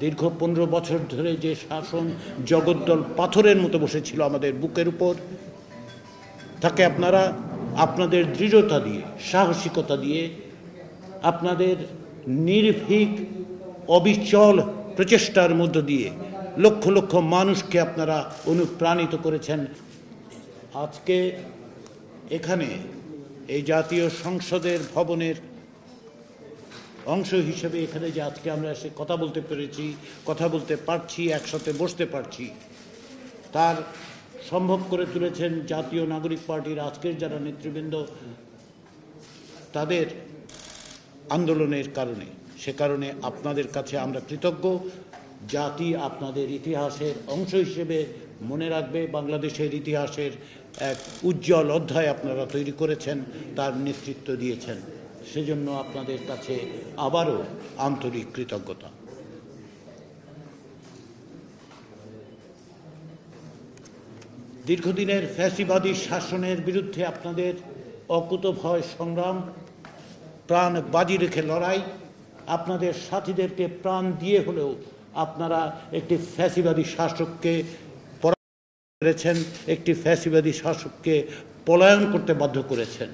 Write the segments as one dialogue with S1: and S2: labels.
S1: দীর্ঘ 15 বছর ধরে যে শাসন জগদ্দল পাথরের মতো বসেছিল আমাদের বুকের উপর, তাকে আপনারা আপনাদের দৃঢ়তা দিয়ে, সাহসিকতা দিয়ে, আপনাদের নির্ভীক অবিচল প্রচেষ্টার মধ্য দিয়ে লক্ষ লক্ষ মানুষকে আপনারা অনুপ্রাণিত করেছেন। আজকে এখানে এই জাতীয় সংসদের ভবনের অংশ হিসেবে এখানে যে আজকে আমরা এসে কথা বলতে পেরেছি, কথা বলতে পারছি, একসাথে বসতে পারছি, তার সম্ভব করে তুলেছেন জাতীয় নাগরিক পার্টির আজকের যারা নেতৃবৃন্দ, তাদের আন্দোলনের কারণে। সে কারণে আপনাদের কাছে আমরা কৃতজ্ঞ। জাতি আপনাদের ইতিহাসের অংশ হিসেবে মনে রাখবে। বাংলাদেশের ইতিহাসের এক উজ্জ্বল অধ্যায় আপনারা তৈরি করেছেন, তার নেতৃত্ব দিয়েছেন। সেজন্য আপনাদের কাছে আবারও আন্তরিক কৃতজ্ঞতা। দীর্ঘদিনের ফ্যাসিবাদী শাসনের বিরুদ্ধে আপনাদের অকুতোভয় সংগ্রাম, প্রাণ বাজি রেখে লড়াই, আপনাদের সাথীদেরকে প্রাণ দিয়ে হলেও আপনারা একটি ফ্যাসিবাদী শাসককে পরাজিত করেছেন, একটি ফ্যাসিবাদী শাসককে পলায়ন করতে বাধ্য করেছেন।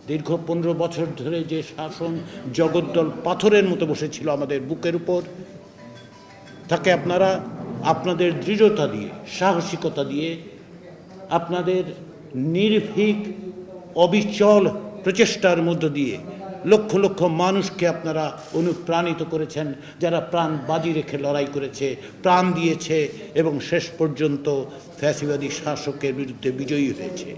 S1: দীর্ঘ 15 বছর ধরে যে শাসন জগদ্দল পাথরের মতো বসেছিল আমাদের বুকের উপর, তাকে আপনারা আপনাদের দৃঢ়তা দিয়ে, সাহসিকতা দিয়ে, আপনাদের নির্ভীক অবিচল প্রচেষ্টার মধ্য দিয়ে লক্ষ লক্ষ মানুষকে আপনারা অনুপ্রাণিত করেছেন, যারা প্রাণ বাজি রেখে লড়াই করেছে, প্রাণ দিয়েছে এবং শেষ পর্যন্ত ফ্যাসিবাদী শাসকের বিরুদ্ধে বিজয়ী হয়েছে।